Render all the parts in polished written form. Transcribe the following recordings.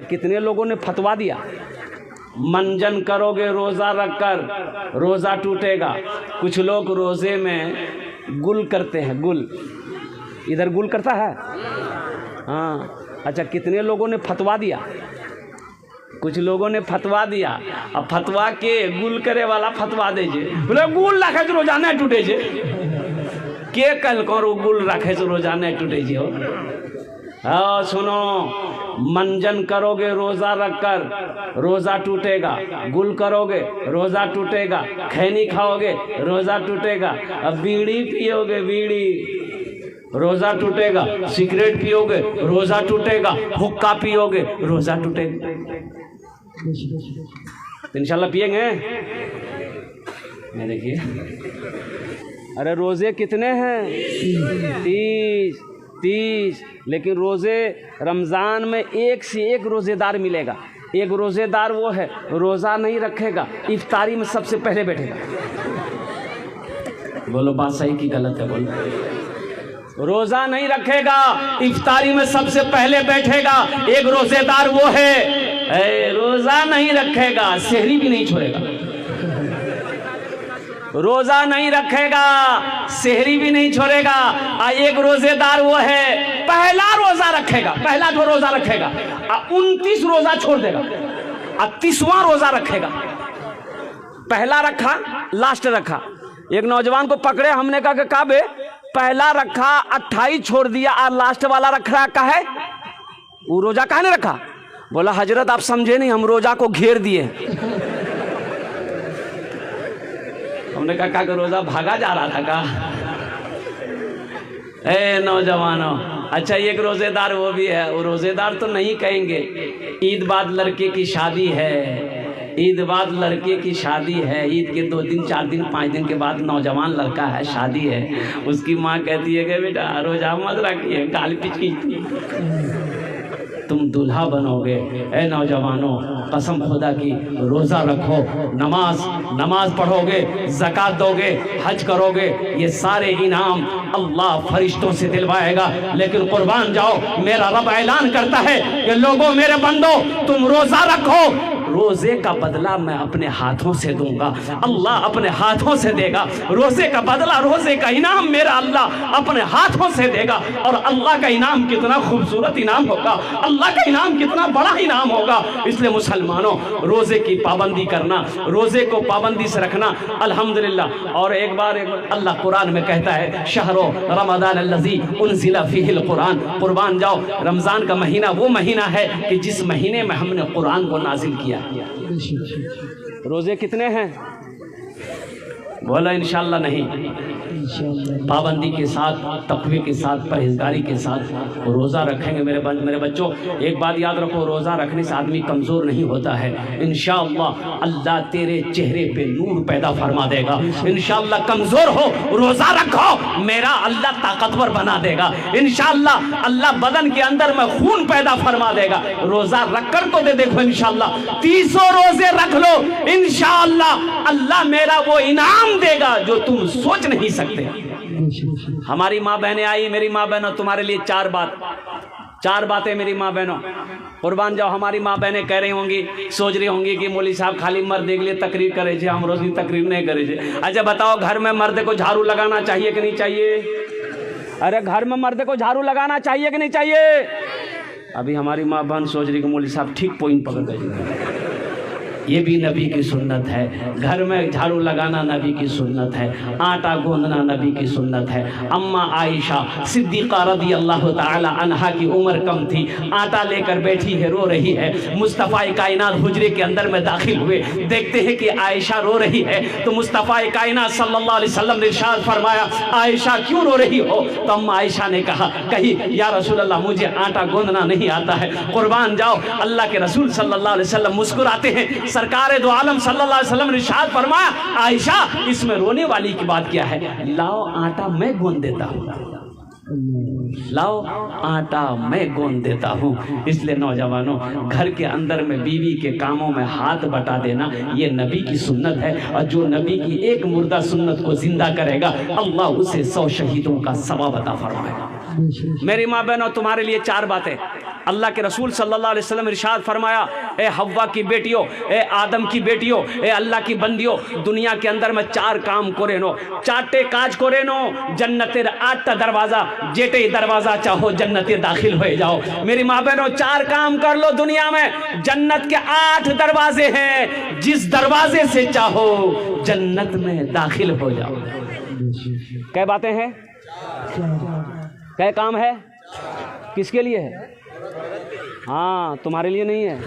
कितने लोगों ने फतवा दिया, मंजन करोगे रोज़ा रखकर रोज़ा टूटेगा। कुछ लोग रोज़े में गुल करते हैं, गुल इधर गुल करता है। हाँ अच्छा, कितने लोगों ने फतवा दिया, कुछ लोगों ने फतवा दिया। अब फतवा के गुल करे वाला फतवा दे जे बोले गुल रखे तो रोजा नहीं टूटे जे, के कल करो गुल रखे तो रोजा नहीं टूटे जे हो। हाँ सुनो, मंजन करोगे रोज़ा रखकर रोज़ा टूटेगा, गुल करोगे रोज़ा टूटेगा, खैनी खाओगे रोज़ा टूटेगा, अब बीड़ी पियोगे बीड़ी रोज़ा टूटेगा, सिगरेट पियोगे रोज़ा टूटेगा, हुक्का पियोगे रोज़ा टूटेगा। तो इंशाल्लाह पिएंगे। देखिए, अरे रोज़े कितने हैं? 30। लेकिन रोज़े रमज़ान में एक से एक रोज़ेदार मिलेगा। एक रोज़ेदार वो है रोज़ा नहीं रखेगा, इफ्तारी में सबसे पहले बैठेगा। बोलो बात सही की गलत है? बोलो। रोज़ा नहीं रखेगा, इफ्तारी में सबसे पहले बैठेगा। एक रोज़ेदार वो है रोज़ा नहीं रखेगा, सहरी भी नहीं छोड़ेगा। रोज़ा नहीं रखेगा, सहरी भी नहीं छोड़ेगा। एक रोज़ेदार वो है पहला रोज़ा रखेगा, पहला जो रोज़ा रखेगा 29 रोज़ा छोड़ देगा, 30वां रोज़ा रखेगा। पहला रखा, लास्ट रखा। एक नौजवान को पकड़े, हमने कहा कि काबे पहला रखा 28 छोड़ दिया और लास्ट वाला रख रहा का है, वो रोज़ा काहे नहीं रखा? बोला हजरत आप समझे नहीं, हम रोज़ा को घेर दिए। हमने कहा कि रोज़ा भागा जा रहा था का? नौजवानों, अच्छा एक रोज़ेदार वो भी है, वो रोज़ेदार तो नहीं कहेंगे। ईद बाद लड़के की शादी है, ईद बाद लड़के की शादी है, ईद के 2 दिन 4 दिन 5 दिन के बाद नौजवान लड़का है, शादी है। उसकी माँ कहती है कि बेटा रोज़ा मत रखिए, गाल पिचकी तुम दूल्हा बनोगे। ए नौजवानों, कसम खुदा की रोज़ा रखो, नमाज पढ़ोगे, ज़कात दोगे, हज करोगे, ये सारे इनाम अल्लाह फरिश्तों से दिलवाएगा। लेकिन कुर्बान जाओ, मेरा रब ऐलान करता है कि लोगों मेरे बंदो तुम रोज़ा रखो, रोज़े का बदला मैं अपने हाथों से दूंगा। अल्लाह अपने हाथों से देगा रोज़े का बदला, रोज़े का इनाम मेरा अल्लाह अपने हाथों से देगा। और अल्लाह का इनाम कितना खूबसूरत इनाम होगा, अल्लाह का इनाम कितना बड़ा इनाम होगा। इसलिए मुसलमानों, रोज़े की पाबंदी करना, रोज़े को पाबंदी से रखना अल्हम्दुलिल्लाह। और एक बार अल्लाह कुरान में कहता है शहरो रमज़ान अल्लज़ी उनज़िला फ़ीहिल कुरान। कुर्बान जाओ, रमज़ान का महीना वो महीना है कि जिस महीने में हमने कुरान को नाजिल किया। रोज़े कितने हैं? बोला इंशाल्लाह नहीं, पाबंदी के साथ, तक़वे के साथ, परहेज़गारी के साथ रोज़ा रखेंगे। मेरे बच्चों, एक बात याद रखो, रोज़ा रखने से आदमी कमज़ोर नहीं होता है। इंशाअल्लाह अल्लाह तेरे चेहरे पे नूर पैदा फरमा देगा। इंशाअल्लाह कमज़ोर हो, रोज़ा रखो, मेरा अल्लाह ताकतवर बना देगा। इंशाअल्लाह अल्लाह बदन के अंदर में खून पैदा फरमा देगा। रोज़ा रख कर तो दे देखो, इंशाअल्लाह 30 रोज़े रख लो, इंशाअल्लाह अल्लाह मेरा वो इनाम देगा जो तुम सोच नहीं सकते। हमारी माँ बहनें आई, मेरी माँ बहनों तुम्हारे लिए 4 बातें मेरी माँ बहनों, कुर्बान जाओ। हमारी माँ बहनें कह रही होंगी, सोच रही होंगी कि मौलवी साहब खाली मर्द के लिए तकरीर करे छे, हम रोज़ तकरीर नहीं करे छे। अच्छा बताओ, घर में मर्द को झाड़ू लगाना चाहिए कि नहीं चाहिए? अरे घर में मर्द को झाड़ू लगाना चाहिए कि नहीं चाहिए? अभी हमारी माँ बहन सोच रही कि मौलवी साहब ठीक पॉइंट पकड़ गए। ये भी नबी की सुन्नत है, घर में झाड़ू लगाना नबी की सुन्नत है, आटा गूंदना नबी की सुन्नत है। अम्मा आयशा सिद्दीक़ा रज़ी अल्लाह ताला अन्हा की उम्र कम थी, आटा लेकर बैठी है, रो रही है। मुस्तफ़ा कायनात हुजरे के अंदर में दाखिल हुए, देखते हैं कि आयशा रो रही है। तो मुस्तफ़ा कायनात सल्लल्लाहु अलैहि वसल्लम ने इरशाद फरमाया, आयशा क्यों रो रही हो? तो अम्मा आयशा ने कही या रसूल अल्लाह, मुझे आटा गूंदना नहीं आता है। कुर्बान जाओ, अल्लाह के रसूल सल्लल्लाहु अलैहि वसल्लम मुस्कुराते हैं। सरकार दो आलम सल्लल्लाहु अलैहि वसल्लम ने इरशाद फरमाया, आयशा इसमें रोने वाली की बात क्या है? लाओ आटा मैं गूंद देता हूँ, लाओ आटा मैं गूंद देता हूँ। इसलिए नौजवानों, घर के अंदर में बीवी के कामों में हाथ बटा देना ये नबी की सुन्नत है। और जो नबी की एक मुर्दा सुन्नत को जिंदा करेगा, अल्लाह उसे 100 शहीदों का सवाब अता फरमाएगा। मेरी माँ बहनों, तुम्हारे लिए 4 बातें। अल्लाह के रसूल सल्लल्लाहु अलैहि वसल्लम इरशाद फरमाया, ए हव्वा की बेटियों, ए आदम की बेटियों, ए अल्लाह की बंदियों, दुनिया के अंदर में 4 काम करे नो, 4 काज करे नो, जन्नतेर 8 दरवाजा, जेटे दरवाजा चाहो जन्नते दाखिल हो जाओ। मेरी माँ बहनों, 4 काम कर लो, दुनिया में जन्नत के 8 दरवाजे हैं, जिस दरवाजे से चाहो जन्नत में दाखिल हो जाओ। क्या बातें हैं, क्या काम है, किसके लिए है? हाँ, तुम्हारे लिए नहीं है,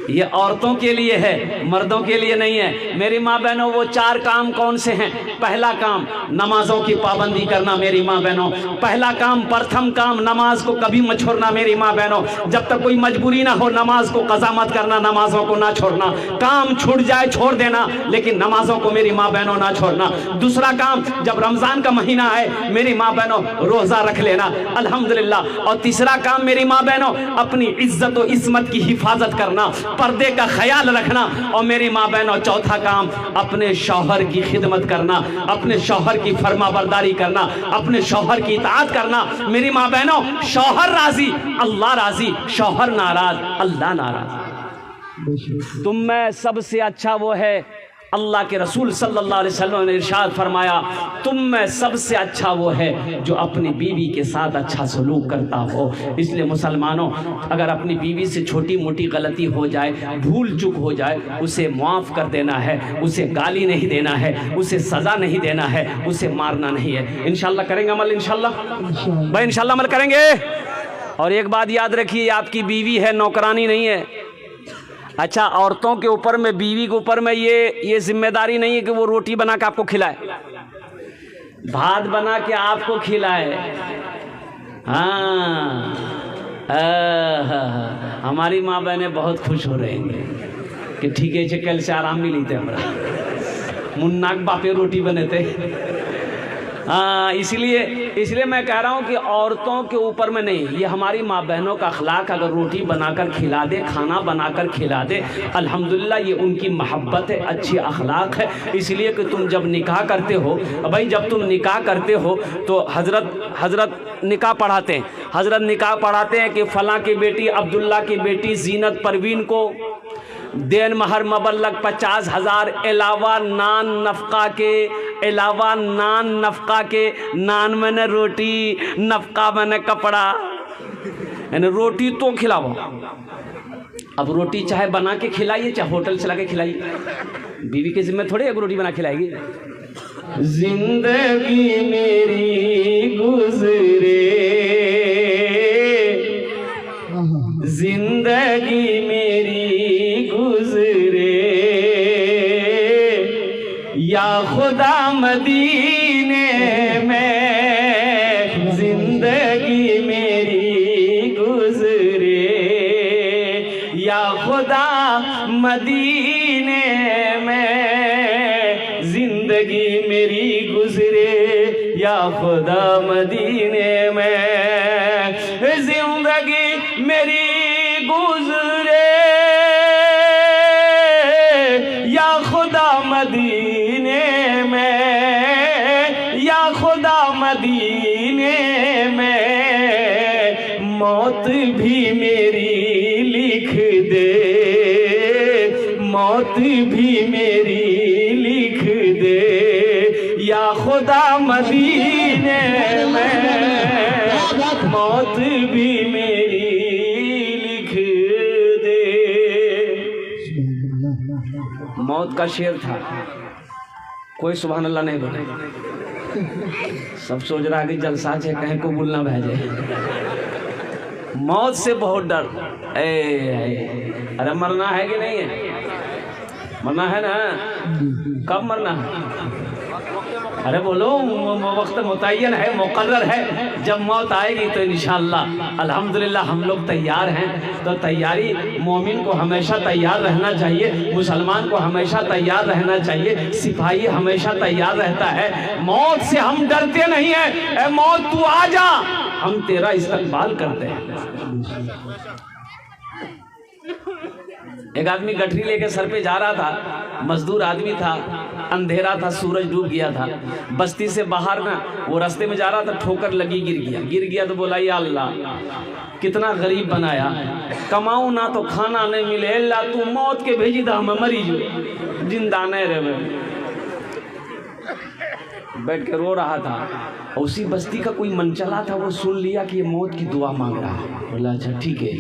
ये औरतों के लिए है, मर्दों के लिए नहीं है। मेरी माँ बहनों, वो 4 काम कौन से हैं? पहला काम नमाजों की पाबंदी करना। मेरी माँ बहनों, पहला काम, प्रथम काम, नमाज को कभी मत छोड़ना। मेरी माँ बहनों, जब तक कोई मजबूरी ना हो नमाज को कज़ा मत करना, नमाजों को ना छोड़ना। काम छूट जाए छोड़ देना, लेकिन नमाजों को मेरी माँ बहनों ना छोड़ना। दूसरा काम, जब रमज़ान का महीना है मेरी माँ बहनों, रोज़ा रख लेना, अल्हम्दुलिल्लाह। और तीसरा काम मेरी माँ बहनों, अपनी इज्जत और इस्मत की हिफाजत करना, पर्दे का ख्याल रखना। और मेरी माँ बहनों, चौथा काम, अपने शौहर की खिदमत करना, अपने शौहर की फरमाबरदारी करना, अपने शौहर की इताअत करना। मेरी माँ बहनों, शौहर राजी अल्लाह राजी, शौहर नाराज अल्लाह नाराज। तुम में सबसे अच्छा वो है, अल्लाह के रसूल सल्लल्लाहु अलैहि वसल्लम ने इरशाद फरमाया, तुम में सबसे अच्छा वो है जो अपनी बीवी के साथ अच्छा सलूक करता हो। इसलिए मुसलमानों, अगर अपनी बीवी से छोटी मोटी गलती हो जाए, भूल चूक हो जाए, उसे माफ़ कर देना है, उसे गाली नहीं देना है, उसे सज़ा नहीं देना है, उसे मारना नहीं है। इंशाअल्लाह करेंगे अमल, इंशाअल्लाह भाई, इंशाअल्लाह अमल करेंगे। और एक बात याद रखिए, आपकी बीवी है, नौकरानी नहीं है। अच्छा, औरतों के ऊपर में, बीवी के ऊपर में ये जिम्मेदारी नहीं है कि वो रोटी बना के आपको खिलाए, भात बना के आपको खिलाए। हाँ, हमारी माँ बहनें बहुत खुश हो रहेंगे कि ठीक है, कल से आराम मिली थे हमारा, मुन्नाक बापे रोटी बने थे। हाँ, इसलिए मैं कह रहा हूँ कि औरतों के ऊपर में नहीं, ये हमारी माँ बहनों का अखलाक। अगर रोटी बनाकर खिला दे, खाना बनाकर खिला दे, अल्हम्दुलिल्लाह, ये उनकी मोहब्बत है, अच्छी अखलाक है। इसलिए कि तुम जब निकाह करते हो भाई, जब तुम निकाह करते हो तो हज़रत निकाह पढ़ाते हैं, हज़रत निकाह पढ़ाते हैं कि फ़लाँ की बेटी, अब्दुल्ला की बेटी ज़ीनत परवीन को देन महर मबल्लग 50,000 अलावा नान नफ़क़ा के, नान मैंने रोटी, नफ़क़ा मैंने कपड़ा, यानी रोटी तो खिलाओ। अब रोटी चाहे बना के खिलाइए, चाहे होटल चला के खिलाइए, बीवी के जिम्मे थोड़ी एक रोटी बना खिलाएगी। जिंदगी मेरी गुजरे, जिंदगी मेरी गुजरे, या खुदा मदीने में जिंदगी मेरी गुजरे, या खुदा मदीने में जिंदगी मेरी गुजरे, या खुदा मदीने में जिंदगी मेरी गुजरे, या खुदा मदीने में, या खुदा मदीने में मौत भी मेरी लिख दे, मौत भी मेरी लिख दे, या खुदा मदीने में मौत भी मेरी लिख दे। मौत का शेर था, कोई सुभान अल्लाह नहीं बोले। सब सोच रहा है कि जलसा है, कहीं को बुलना भेजे। मौत से बहुत डर। अरे मरना है कि नहीं है? मरना है ना? कब मरना है? अरे बोलो, वक्त मुतय्यन है, मुकर्रर है। जब मौत आएगी तो इंशाअल्लाह अल्हम्दुलिल्लाह हम लोग तैयार हैं। तो तैयारी, मोमिन को हमेशा तैयार रहना चाहिए, मुसलमान को हमेशा तैयार रहना चाहिए, सिपाही हमेशा तैयार रहता है। मौत से हम डरते नहीं हैं। ए मौत तू आ जा, हम तेरा इस्तकबाल करते हैं। एक आदमी गठरी लेके सर पे जा रहा था, मजदूर आदमी था, अंधेरा था, सूरज डूब गया था। बस्ती से बाहर ना वो रास्ते में जा रहा था, ठोकर लगी, गिर गया। तो बोला या अल्लाह कितना गरीब बनाया, कमाऊं ना तो खाना नहीं मिले, अल्लाह तू मौत के भेजी था, मैं मरी जो जिंदा नहीं रहे। बैठ के रो रहा था। उसी बस्ती का कोई मनचला था, वो सुन लिया कि ये मौत की दुआ मांग रहा है। बोला अच्छा ठीक है।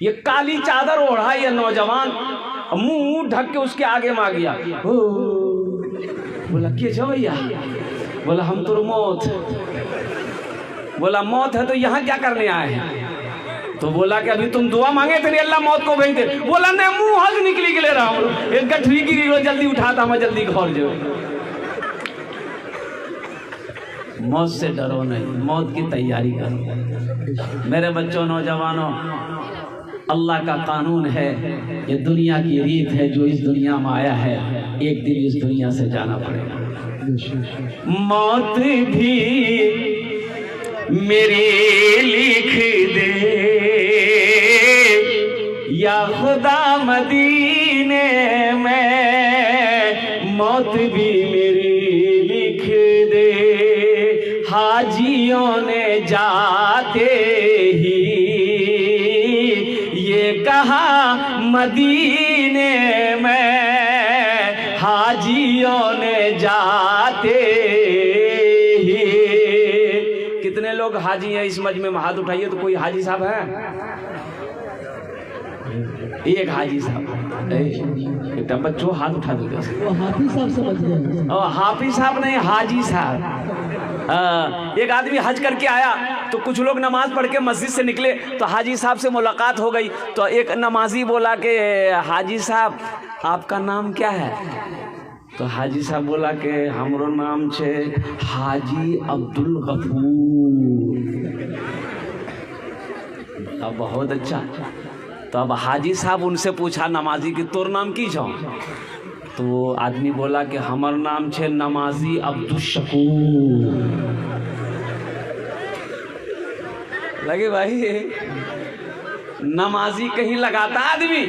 ये काली चादर ओढ़ा ये नौजवान, मुंह ढक के उसके आगे मांग गया। बोला के छो भैया? बोला हम तो मौत। बोला मौत है तो यहाँ क्या करने आए हैं? तो बोला कि अभी तुम दुआ मांगे थे, अल्लाह मौत को भेज दे। बोला नहीं, मुंह हज निकली के ले रहा हूँ, एक गठरी गिरी, जल्दी उठाता मैं, जल्दी घर जो। मौत से डरो नहीं, मौत की तैयारी करो। मेरे बच्चों, नौजवानों, अल्लाह का कानून है, ये दुनिया की रीत है, जो इस दुनिया में आया है एक दिन इस दुनिया से जाना पड़ेगा। मौत भी मेरी लिख दे या खुदा मदीने में, मौत भी मेरी लिख दे। हाजियों ने जाते ही ये कहा मदीने में, हाजियों ने जाते ही। कितने लोग हाजी हैं इस मजमे में? हाथ उठाइए तो कोई हाजी साहब है? एक हाजी साहब, एक बच्चों हाथ उठा दो। हाफिज साहब समझ गए? हाफिज साहब नहीं, हाजी साहब। एक आदमी हज करके आया तो कुछ लोग नमाज पढ़ के मस्जिद से निकले तो हाजी साहब से मुलाकात हो गई। तो एक नमाजी बोला कि हाजी साहब आपका नाम क्या है? तो हाजी साहब बोला कि हमरो नाम छे हाजी अब्दुल गफूर। अब बहुत अच्छा। तो अब हाजी साहब उनसे पूछा नमाजी कि तोर नाम की छो? तो वो आदमी बोला कि हमार नाम छे नमाजी अब्दुल शकूर। लगे भाई, नमाजी कहीं लगाता आदमी,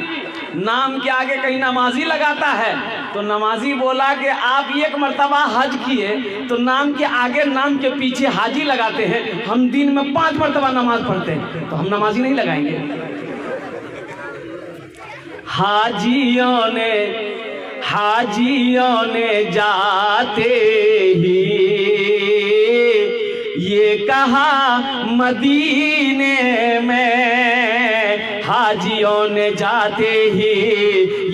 नाम के आगे कहीं नमाजी लगाता है। तो नमाजी बोला कि आप एक मर्तबा हज किए तो नाम के आगे नाम के पीछे हाजी लगाते हैं, हम दिन में 5 मर्तबा नमाज पढ़ते हैं, तो हम नमाजी नहीं लगाएंगे। हाजियों ने जाते ही ये कहा मदीने में, हाजियों ने जाते ही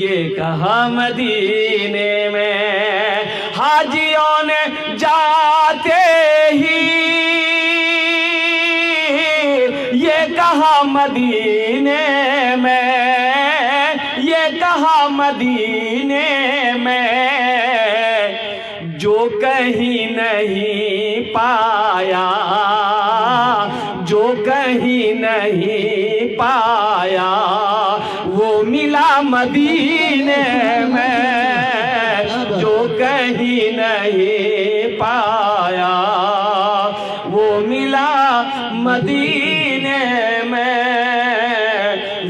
ये कहा मदीने में, हाजियों ने जाते ही ये कहा मदीने में, ये कहा मदीने में, जो कहीं नहीं पाया, जो कहीं नहीं पाया, वो मिला मदीने में, जो कहीं नहीं पाया, वो मिला मदीने में।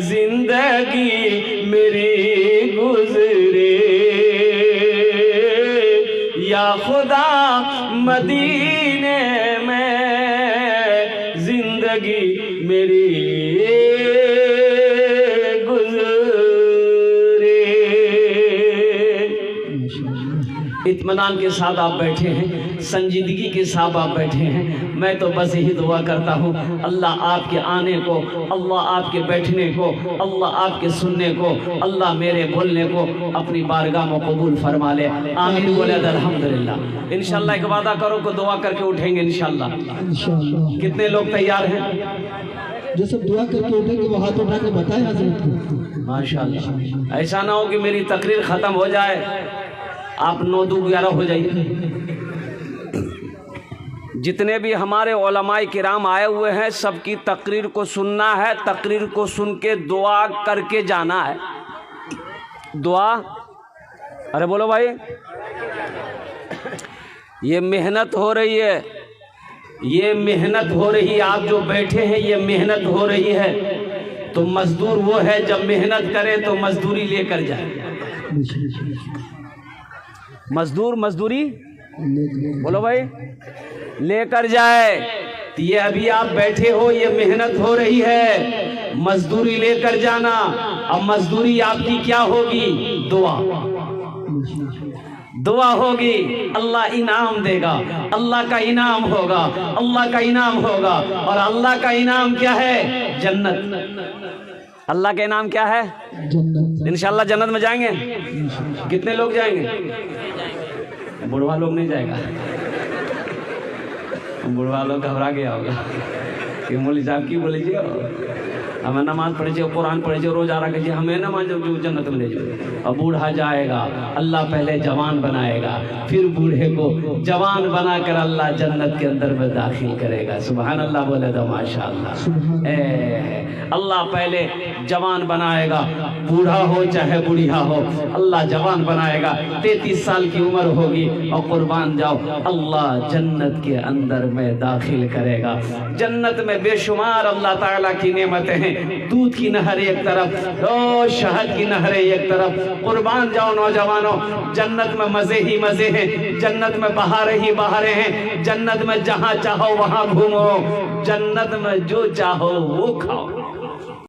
जिंदगी मेरी गुजरे या खुदा मदीने में, जिंदगी मेरी गुजरे। इत्मीनान के साथ आप बैठे हैं, संजीदगी के साथ आप बैठे हैं। मैं तो बस यही दुआ करता हूँ, अल्लाह आपके आने को, अल्लाह आपके बैठने को, अल्लाह आपके सुनने को, अल्लाह मेरे बोलने को अपनी बारगाह में कबूल फरमा ले। आमीन बोले अल्हम्दुलिल्लाह। इंशाल्लाह एक वादा करो को दुआ करके उठेंगे इंशाल्लाह। कितने लोग तैयार हैं? जो सब दुआ करके उठेंगे वो हाथ उठा के बताएं हज़रत को। माशाल्लाह। ऐसा ना हो कि मेरी तकरीर ख़त्म हो जाए आप 9-2-11 हो जाइए। जितने भी हमारे उलमाए किराम आए हुए हैं सबकी तकरीर को सुनना है, तकरीर को सुन के दुआ करके जाना है। दुआ, अरे बोलो भाई, ये मेहनत हो रही है, ये मेहनत हो रही है, आप जो बैठे हैं ये मेहनत हो रही है। तो मजदूर वो है जब मेहनत करे तो मजदूरी लेकर जाए। मजदूर मजदूरी बोलो भाई लेकर जाए। तो ये अभी आप बैठे हो, ये मेहनत हो रही है, मजदूरी लेकर जाना। अब मजदूरी आपकी क्या होगी? दुआ, दुआ होगी, अल्लाह इनाम देगा, अल्लाह का इनाम होगा, अल्लाह का इनाम होगा। और अल्लाह का इनाम क्या है? जन्नत। अल्लाह का इनाम क्या है? जन्नत। इंशाल्लाह जन्नत में जाएंगे। कितने लोग जाएंगे? बुढ़वा लोग नहीं जाएगा, बुढ़वा लोग घबरा गया होगा कि मौलवी साहब की बोले जी हमें नमाज पढ़े छे, कुरान पढ़े छे, रोजा रखे छे, हमें नमाज जो जन्नत में ले जाओ। अब बूढ़ा जाएगा, अल्लाह पहले जवान बनाएगा, फिर बूढ़े को जवान बनाकर अल्लाह जन्नत के अंदर में दाखिल करेगा। सुभान अल्लाह बोले तो माशाअल्लाह। अल्लाह पहले जवान बनाएगा, बूढ़ा हो चाहे बुढ़िया हो, अल्लाह जवान बनाएगा। 33 साल की उम्र होगी और कुर्बान जाओ, अल्लाह जन्नत के अंदर में दाखिल करेगा। जन्नत में बेशुमार अल्लाह ताला की नेमतें हैं। दूध की नहर एक तरफ, शहद की नहरें एक तरफ। कुर्बान जाओ नौजवानों, जन्नत में मजे ही मजे हैं, जन्नत में बहारें ही बहारें हैं, जन्नत में जहां चाहो वहां घूमो, जन्नत में जो चाहो वो खाओ।